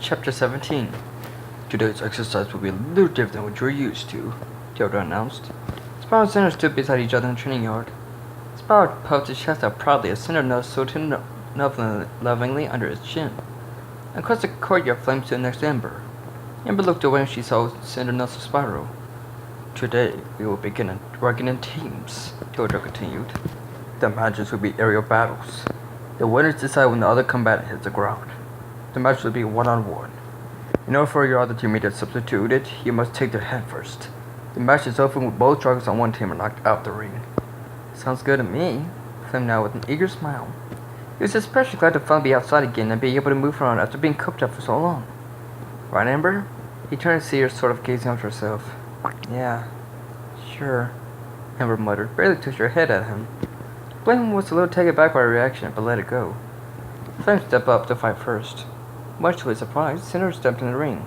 Chapter 17. Today's exercise will be a little different than what you're used to, Theodore announced. Spyro and Cinder stood beside each other in the training yard. Spyro puffed his chest out proudly as Cinder nuzzled him lovingly under his chin. Across the courtyard, Flame stood next to Ember. Ember looked away and she saw Cinder nuzzle Spyro. Today, we will begin working in teams, Theodore continued. The matches will be aerial battles. The winners decide when the other combatant hits the ground. The match will be one-on-one. In order for your other teammate to substitute it, you must take their head first. The match is over with both dragons on one team are knocked out the ring. Sounds good to me, Flame nodded with an eager smile. He was especially glad to finally be outside again and be able to move around after being cooped up for so long. Right, Amber? He turned to see her sort of gazing after herself. Yeah, sure, Amber muttered, barely touched her head at him. Flame was a little taken back by her reaction, but let it go. Flame stepped up to fight first. Much to his surprise, Cinder stepped in the ring.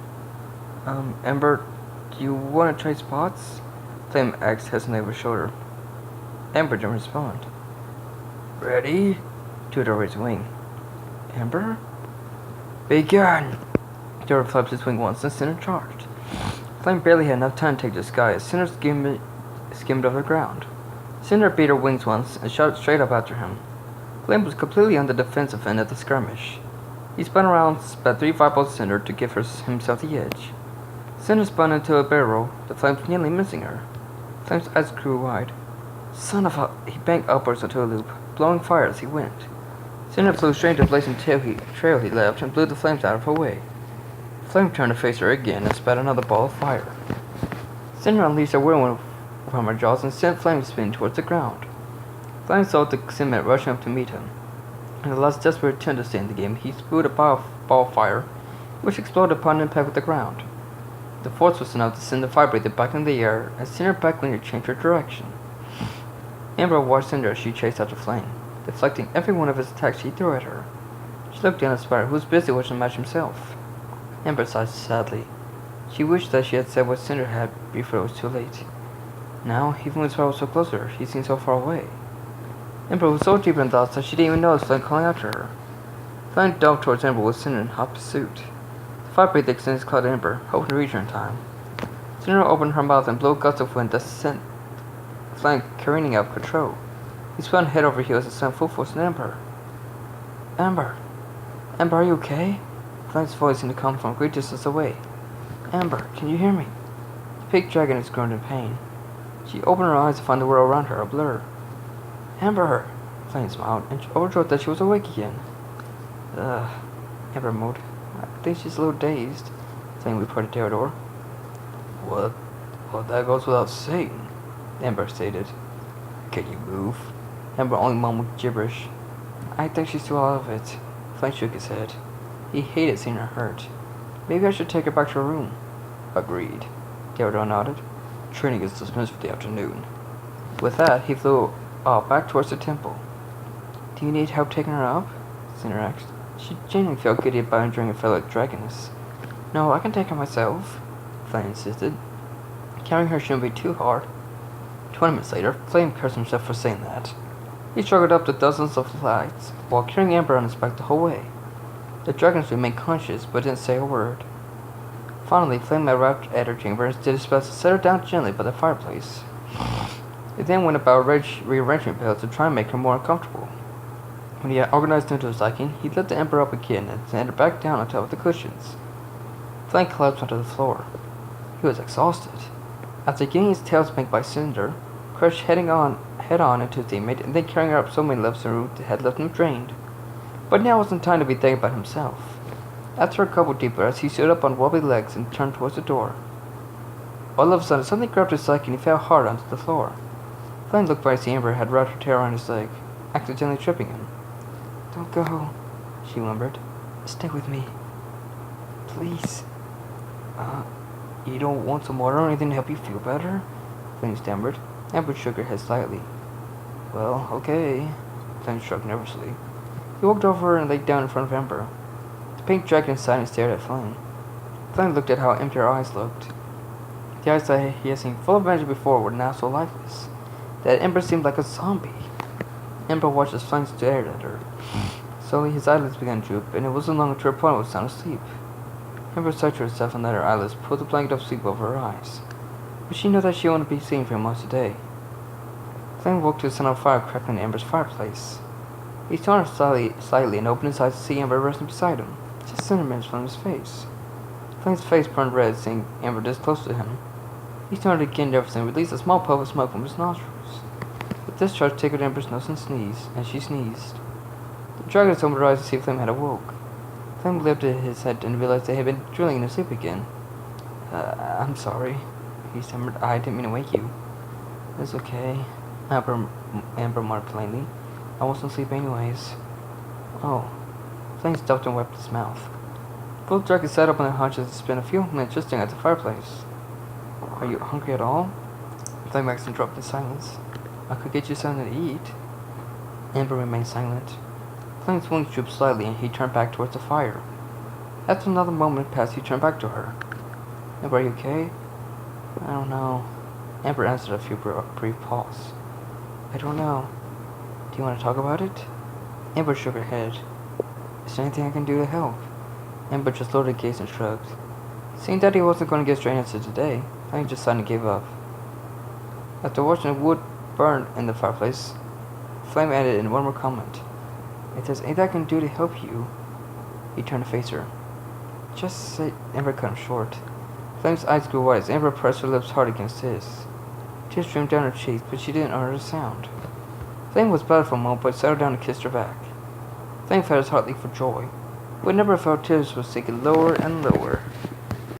Ember, do you want to trade spots? Flame asked hesitantly over his shoulder. Ember didn't respond. Ready? Tudor raised a wing. Ember? Begin! Tudor flapped his wing once and Cinder charged. Flame barely had enough time to take the sky as Cinder skimmed over the ground. Cinder beat her wings once and shot straight up after him. Flame was completely on the defensive end of the skirmish. He spun around, spat 3 fireballs at Cinder to give himself the edge. Cinder spun into a barrel, the flames nearly missing her. Flame's eyes grew wide. Son of a... He banked upwards into a loop, blowing fire as he went. Cinder flew straight into the blazing trail he left and blew the flames out of her way. Flame turned to face her again and spat another ball of fire. Cinder unleashed a whirlwind from her jaws and sent Flame spinning towards the ground. Flame saw the cement rushing up to meet him. In the last desperate attempt to stay in the game, he spewed a ball of fire, which exploded upon impact with the ground. The force was enough to send the fire breather back into the air, and Cinder backlined to change her direction. Amber watched Cinder as she chased after Flame, deflecting every one of his attacks she threw at her. She looked down at Spyro, who was busy watching the match himself. Amber sighed sadly. She wished that she had said what Cinder had before it was too late. Now, even when Spyro was so close to her, he seemed so far away. Ember was so deep in thoughts that she didn't even notice Flame calling after her. Flame dove towards Ember with Cinder in hot pursuit. The fire breather extended his claw to Ember, hoping to reach her in time. Cinder opened her mouth and blew a gust of wind that sent Flame careening out of control. He spun head over heels and sent full force at Ember. Ember! Ember, are you okay? Flame's voice seemed to come from a great distance away. Ember, can you hear me? The pink dragon has groaned in pain. She opened her eyes to find the world around her a blur. Ember! Flame smiled, and overjoyed that she was awake again. Ember moaned. I think she's a little dazed, Flame reported to Theodore. Well, that goes without saying, Ember stated. Can you move? Ember only mumbled gibberish. I think she's too out of it. Flame shook his head. He hated seeing her hurt. Maybe I should take her back to her room. Agreed. Theodore nodded. Training is dismissed for the afternoon. With that, he flew back towards the temple. Do you need help taking her up? Cinder asked. She genuinely felt giddy about enjoying a fellow dragoness. No, I can take her myself, Flame insisted. Carrying her shouldn't be too hard. 20 minutes later, Flame cursed himself for saying that. He struggled up the dozens of flights, while carrying Amber on his back the whole way. The dragons remained conscious, but didn't say a word. Finally, Flame arrived at her chamber and did his best to set her down gently by the fireplace. He then went about rearranging pillows to try and make her more uncomfortable. When he had organized them to his liking, he lifted the Ember up again and sent her back down on top of the cushions. Flame collapsed onto the floor. He was exhausted. After getting his tail spanked by Cinder, crushed head on into his teammate, and then carrying her up so many levels the room had left him drained. But now wasn't time to be thinking about himself. After a couple deep breaths, he stood up on wobbly legs and turned towards the door. All of a sudden, something grabbed his leg and he fell hard onto the floor. Flame looked by as Amber had wrapped her tail around his leg, accidentally tripping him. Don't go, she whimpered. Stay with me. Please. You don't want some water or anything to help you feel better? Flame stammered. Amber shook her head slightly. Well, okay. Flame shrugged nervously. He walked over and laid down in front of Ember. The pink dragon sighed and stared at Flame. Flame looked at how empty her eyes looked. The eyes that he had seen full of energy before were now so lifeless that Ember seemed like a zombie. Ember watched as Flame stared at her. Slowly his eyelids began to droop, and it wasn't long until her opponent was sound asleep. Amber sighed to herself and let her eyelids pull the blanket of sleep over her eyes. But she knew that she wouldn't be seen for most of the day. Flame woke to the sound of fire crackling in Amber's fireplace. He turned slightly and opened his eyes to see Amber resting beside him, just centimeters from his face. Flame's face burned red, seeing Amber this close to him. He turned again nervously and released a small puff of smoke from his nostrils. The discharge tickled Amber's nose and she sneezed. The dragon opened her eyes to see if Flame had awoke. Flame lifted his head and realized they had been drilling in his sleep again. I'm sorry, he stammered. I didn't mean to wake you. It's okay, Amber muttered plainly. I wasn't asleep anyways. Oh. Flame stopped and wiped his mouth. Both dragons sat up on their haunches and spent a few minutes just staring at the fireplace. Are you hungry at all? Flame accidentally dropped in silence. I could get you something to eat. Amber remained silent. Flame's wings drooped slightly and he turned back towards the fire. After another moment passed, he turned back to her. Amber, are you okay? I don't know. Amber answered after a brief pause. I don't know. Do you want to talk about it? Amber shook her head. Is there anything I can do to help? Amber just lowered her gaze and shrugged. Seeing that he wasn't going to get straight answer today, Flame just decided to give up. After watching the wood burn in the fireplace, Flame added in one more comment. If there's anything I can do to help you... He turned to face her. Just say... Amber cut him short. Flame's eyes grew wide as Amber pressed her lips hard against his. Tears streamed down her cheeks, but she didn't utter a sound. Flame was battered for a moment, but settled down and kissed her back. Flame felt his heart leap for joy, but never felt tears were sinking lower and lower.